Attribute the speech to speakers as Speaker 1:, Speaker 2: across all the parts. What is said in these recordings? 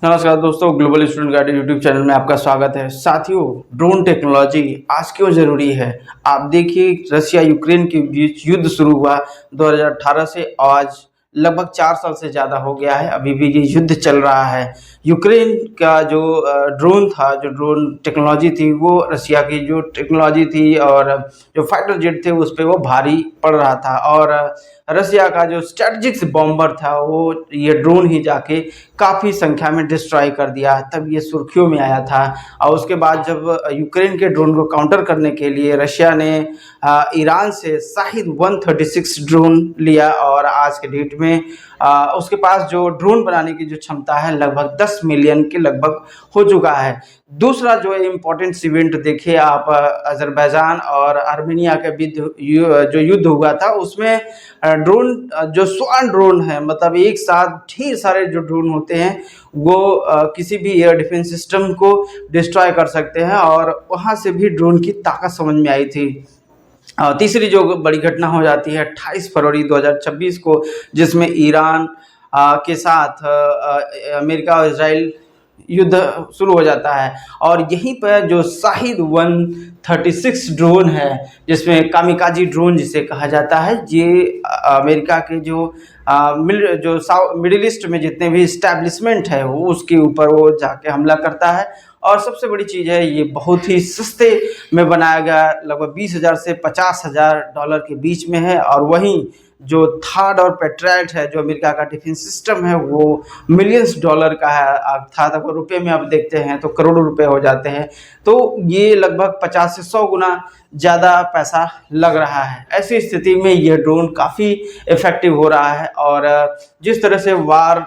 Speaker 1: नमस्कार दोस्तों, global student guide YouTube channel में आपका स्वागत है। साथियों, ड्रोन टेक्नोलॉजी आज क्यों ज़रूरी है? आप देखिए, रशिया यूक्रेन के बीच युद्ध शुरू हुआ 2018 से आज लगभग 4 साल से ज़्यादा हो गया है। अभी भी ये युद्ध चल रहा है। यूक्रेन का जो ड्रोन था, जो ड्रोन टेक्नोलॉजी थी, वो रशिया की जो टेक्नोलॉजी थी और जो फाइटर जेट थे उस पे वो भारी पड़ रहा था। और रशिया का जो स्ट्रेटजिक बॉम्बर था, वो ये ड्रोन ही जाके काफ़ी संख्या में डिस्ट्रॉय कर दिया, तब ये सुर्खियों में आया था। और उसके बाद जब यूक्रेन के ड्रोन को काउंटर करने के लिए रशिया ने ईरान से शाहिद 136 ड्रोन लिया और आज के डेट में उसके पास जो ड्रोन बनाने की जो क्षमता है लगभग 10 मिलियन के लगभग हो चुका है। दूसरा जो इम्पोर्टेंट इवेंट देखिए आप, अजरबैजान और आर्मेनिया के बीच जो युद्ध हुआ था उसमें ड्रोन जो स्वान ड्रोन है, मतलब एक साथ ढेर सारे जो ड्रोन होते हैं वो किसी भी एयर डिफेंस सिस्टम को डिस्ट्रॉय कर सकते हैं और वहाँ से भी ड्रोन की ताकत समझ में आई थी। तीसरी जो बड़ी घटना हो जाती है 28 फरवरी 2026 को, जिसमें ईरान के साथ अमेरिका और इजराइल युद्ध शुरू हो जाता है। और यहीं पर जो शाहिद 136 ड्रोन है, जिसमें कामिकाजी ड्रोन जिसे कहा जाता है, ये अमेरिका के जो मिडिल ईस्ट में जितने भी इस्टेब्लिशमेंट है वो उसके ऊपर वो जाके हमला करता है। और सबसे बड़ी चीज़ है, ये बहुत ही सस्ते में बनाया गया, लगभग 20,000 से $50,000 के बीच में है। और वहीं जो थर्ड और पेट्राइट है, जो अमेरिका का डिफेंस सिस्टम है, वो मिलियंस डॉलर का है। था तो रुपये में आप देखते हैं तो करोड़ों रुपए हो जाते हैं। तो ये लगभग 50 से 100 गुना ज़्यादा पैसा लग रहा है। ऐसी स्थिति में ये ड्रोन काफ़ी इफ़ेक्टिव हो रहा है। और जिस तरह से वार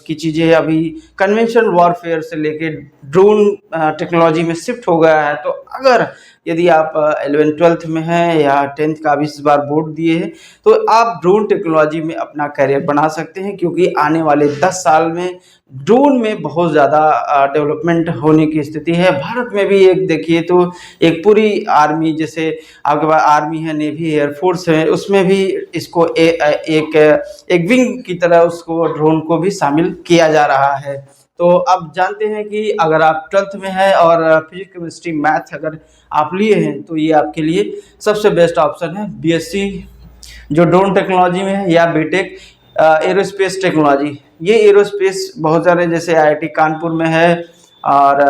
Speaker 1: की चीज़ें अभी कन्वेंशनल वॉरफेयर से लेके ड्रोन टेक्नोलॉजी में शिफ्ट हो गया है, तो अगर यदि आप 11th-12th में हैं या 10th का भी इस बार बोर्ड दिए हैं, तो आप ड्रोन टेक्नोलॉजी में अपना करियर बना सकते हैं, क्योंकि आने वाले 10 साल में ड्रोन में बहुत ज़्यादा डेवलपमेंट होने की स्थिति है। भारत में भी एक देखिए तो एक पूरी आर्मी, जैसे आपके पास आर्मी है, नेवी, एयरफोर्स है, उसमें भी इसको एक विंग की तरह उसको ड्रोन को भी शामिल किया जा रहा है। तो अब जानते हैं कि अगर आप 12th में हैं और फिजिक्स, केमिस्ट्री, मैथ अगर आप लिए हैं तो ये आपके लिए सबसे बेस्ट ऑप्शन है। बीएससी जो ड्रोन टेक्नोलॉजी में है या बीटेक एरोस्पेस टेक्नोलॉजी। ये एरोस्पेस बहुत सारे जैसे आईआईटी कानपुर में है और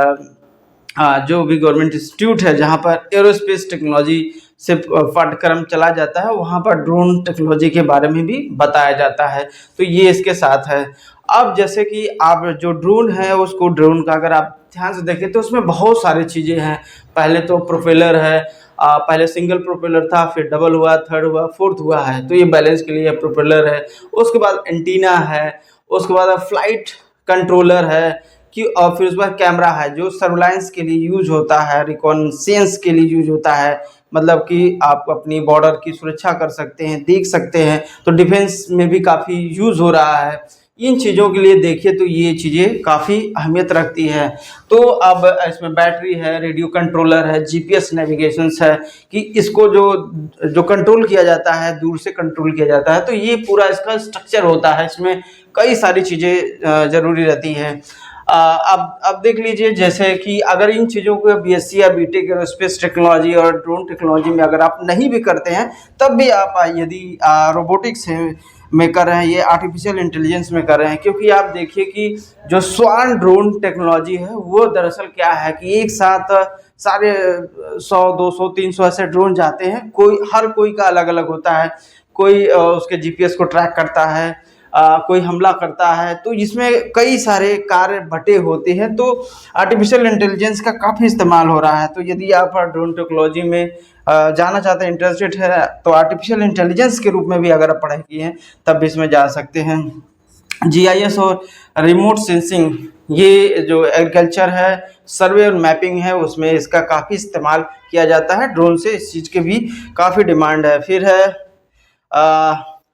Speaker 1: जो भी गवर्नमेंट इंस्टीट्यूट है जहाँ पर एरोस्पेस टेक्नोलॉजी से पाठ्यक्रम चला जाता है, वहाँ पर ड्रोन टेक्नोलॉजी के बारे में भी बताया जाता है। तो ये इसके साथ है। अब जैसे कि आप जो ड्रोन है उसको, ड्रोन का अगर आप ध्यान से देखें तो उसमें बहुत सारी चीज़ें हैं। पहले तो प्रोपेलर है, पहले सिंगल प्रोपेलर था, फिर डबल हुआ, थर्ड हुआ, फोर्थ हुआ है, तो ये बैलेंस के लिए प्रोपेलर है। उसके बाद एंटीना है, उसके बाद फ्लाइट कंट्रोलर है कि, और फिर उसके बाद कैमरा है जो सर्विलांस के लिए यूज होता है, रिकॉन्सेंस के लिए यूज होता है, मतलब कि आप अपनी बॉर्डर की सुरक्षा कर सकते हैं, देख सकते हैं। तो डिफेंस में भी काफ़ी यूज हो रहा है। इन चीज़ों के लिए देखिए तो ये चीज़ें काफ़ी अहमियत रखती है। तो अब इसमें बैटरी है, रेडियो कंट्रोलर है, जीपीएस नेविगेशंस है कि इसको जो कंट्रोल किया जाता है, दूर से कंट्रोल किया जाता है। तो ये पूरा इसका स्ट्रक्चर होता है, इसमें कई सारी चीज़ें ज़रूरी रहती हैं। अब देख लीजिए, जैसे कि अगर इन चीज़ों को बीएससी या बीटेक एरोस्पेस टेक्नोलॉजी और ड्रोन टेक्नोलॉजी में अगर आप नहीं भी करते हैं, तब भी आप यदि रोबोटिक्स में कर रहे हैं, ये आर्टिफिशियल इंटेलिजेंस में कर रहे हैं, क्योंकि आप देखिए कि जो स्वान ड्रोन टेक्नोलॉजी है वो दरअसल क्या है कि एक साथ सारे 100, 200, 300 ऐसे ड्रोन जाते हैं। हर कोई का अलग अलग होता है। कोई उसके जीपीएस को ट्रैक करता है, कोई हमला करता है, तो इसमें कई सारे कार्य बटे होते हैं। तो आर्टिफिशियल इंटेलिजेंस का काफ़ी इस्तेमाल हो रहा है। तो यदि आप ड्रोन टेक्नोलॉजी में जाना चाहते हैं, इंटरेस्टेड है, तो आर्टिफिशियल इंटेलिजेंस के रूप में भी अगर आप पढ़ाई किए हैं तब भी इसमें जा सकते हैं। जीआईएस और रिमोट सेंसिंग, ये जो एग्रीकल्चर है, सर्वे और मैपिंग है, उसमें इसका काफ़ी इस्तेमाल किया जाता है। ड्रोन से इस चीज़ की भी काफ़ी डिमांड है। फिर है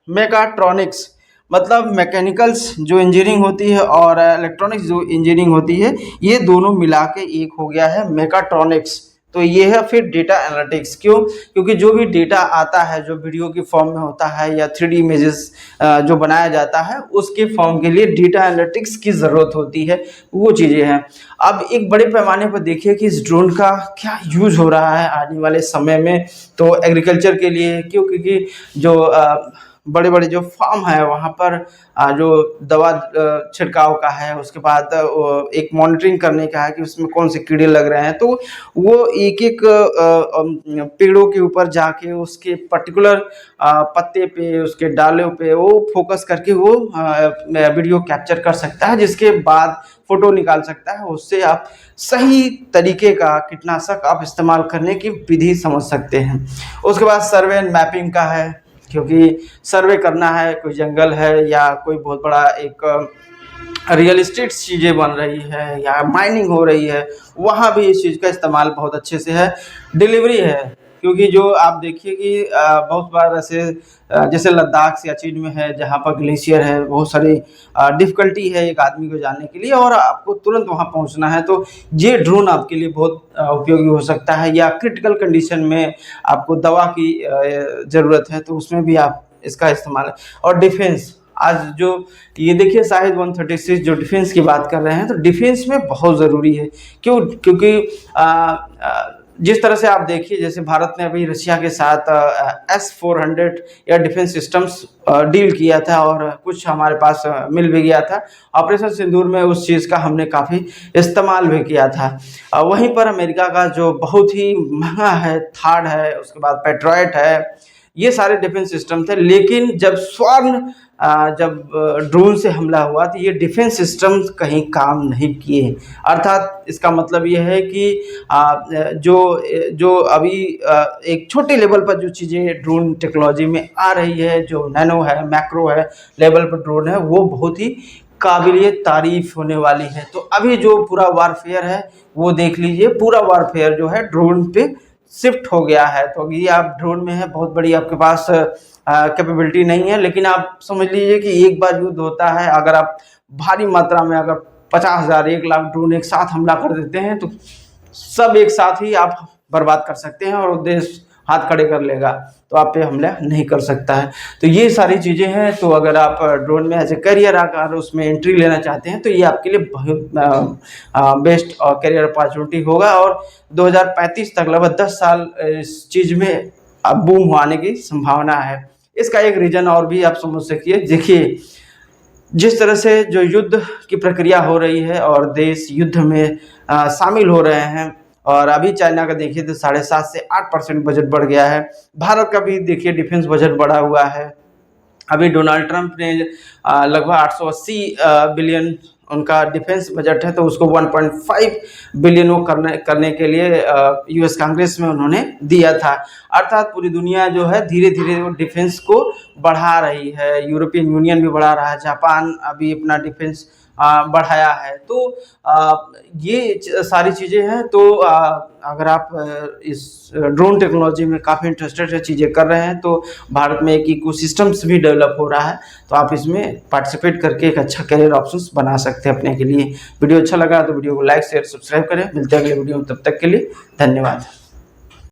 Speaker 1: मेकाट्रॉनिक्स, मतलब मैकेनिकल्स जो इंजीनियरिंग होती है और इलेक्ट्रॉनिक्स जो इंजीनियरिंग होती है, ये दोनों मिला के एक हो गया है मेकाट्रॉनिक्स। तो ये है फिर डेटा एनालिटिक्स। क्यों? क्योंकि जो भी डेटा आता है, जो वीडियो की फॉर्म में होता है या 3D इमेजेस जो बनाया जाता है, उसके फॉर्म के लिए डेटा एनालिटिक्स की ज़रूरत होती है। वो चीज़ें हैं। अब एक बड़े पैमाने पर देखिए कि इस ड्रोन का क्या यूज हो रहा है आने वाले समय में। तो एग्रीकल्चर के लिए, क्यों? क्योंकि जो बड़े बड़े जो फार्म है वहाँ पर जो दवा छिड़काव का है, उसके बाद एक मॉनिटरिंग करने का है कि उसमें कौन से कीड़े लग रहे हैं, तो वो एक एक पेड़ों के ऊपर जाके उसके पर्टिकुलर पत्ते पे, उसके डालों पे वो फोकस करके वो वीडियो कैप्चर कर सकता है, जिसके बाद फोटो निकाल सकता है। उससे आप सही तरीके का कीटनाशक आप इस्तेमाल करने की विधि समझ सकते हैं। उसके बाद सर्वे एंड मैपिंग का है, क्योंकि सर्वे करना है, कोई जंगल है या कोई बहुत बड़ा एक रियल इस्टेट चीज़ें बन रही है या माइनिंग हो रही है, वहाँ भी इस चीज़ का इस्तेमाल बहुत अच्छे से है। डिलीवरी है, क्योंकि जो आप देखिए कि बहुत बार ऐसे जैसे लद्दाख सियाचिन में है, जहाँ पर ग्लेशियर है, बहुत सारी डिफ़िकल्टी है एक आदमी को जाने के लिए और आपको तुरंत वहाँ पहुँचना है, तो ये ड्रोन आपके लिए बहुत उपयोगी हो सकता है। या क्रिटिकल कंडीशन में आपको दवा की ज़रूरत है, तो उसमें भी आप इसका इस्तेमाल। और डिफेंस, आज जो ये देखिए शाहिद 136 जो डिफेंस की बात कर रहे हैं, तो डिफेंस में बहुत ज़रूरी है। क्यों? क्योंकि जिस तरह से आप देखिए, जैसे भारत ने अभी रशिया के साथ S-400 air defence systems deal किया था और कुछ हमारे पास मिल भी गया था। ऑपरेशन सिंदूर में उस चीज़ का हमने काफ़ी इस्तेमाल भी किया था। वहीं पर अमेरिका का जो बहुत ही महंगा है, थार्ड है, उसके बाद पैट्रियट है, ये सारे डिफेंस सिस्टम थे। लेकिन जब जब ड्रोन से हमला हुआ तो ये डिफेंस सिस्टम कहीं काम नहीं किए। अर्थात इसका मतलब ये है कि जो अभी एक छोटे लेवल पर जो चीज़ें ड्रोन टेक्नोलॉजी में आ रही है, जो नैनो है, मैक्रो है लेवल पर ड्रोन है, वो बहुत ही काबिलियत तारीफ होने वाली है। तो अभी जो पूरा वारफेयर है वो देख लीजिए, पूरा वारफेयर जो है ड्रोन पे शिफ्ट हो गया है। तो अभी आप ड्रोन में है, बहुत बड़ी आपके पास कैपेबिलिटी नहीं है, लेकिन आप समझ लीजिए कि एक बार युद्ध होता है, अगर आप भारी मात्रा में अगर 50,000 1 लाख ड्रोन एक साथ हमला कर देते हैं, तो सब एक साथ ही आप बर्बाद कर सकते हैं और देश हाथ खड़े कर लेगा, तो आप पे हमला नहीं कर सकता है। तो ये सारी चीज़ें हैं। तो अगर आप ड्रोन में एज ए करियर आकर उसमें एंट्री लेना चाहते हैं, तो ये आपके लिए बहुत बेस्ट करियर अपॉर्चुनिटी होगा। और 2035 तक लगभग 10 साल इस चीज़ में बूम आने की संभावना है। इसका एक रीज़न और भी आप समझ सकिए। देखिए, जिस तरह से जो युद्ध की प्रक्रिया हो रही है और देश युद्ध में शामिल हो रहे हैं, और अभी चाइना का देखिए तो 7.5 से 8% बजट बढ़ गया है। भारत का भी देखिए डिफेंस बजट बढ़ा हुआ है। अभी डोनाल्ड ट्रंप ने लगभग 880 बिलियन उनका डिफेंस बजट है, तो उसको 1.5 बिलियन वो करने के लिए यूएस कांग्रेस में उन्होंने दिया था। अर्थात पूरी दुनिया जो है धीरे धीरे वो डिफेंस को बढ़ा रही है। यूरोपियन यूनियन भी बढ़ा रहा है, जापान अभी अपना डिफेंस बढ़ाया है। तो ये सारी चीज़ें हैं। तो अगर आप इस ड्रोन टेक्नोलॉजी में काफ़ी इंटरेस्टेड है, चीज़ें कर रहे हैं, तो भारत में एक इकोसिस्टम्स भी डेवलप हो रहा है, तो आप इसमें पार्टिसिपेट करके एक अच्छा करियर ऑप्शंस बना सकते हैं अपने के लिए। वीडियो अच्छा लगा तो वीडियो को लाइक शेयर सब्सक्राइब करें। मिलते हैं अगले वीडियो में, तब तक के लिए धन्यवाद।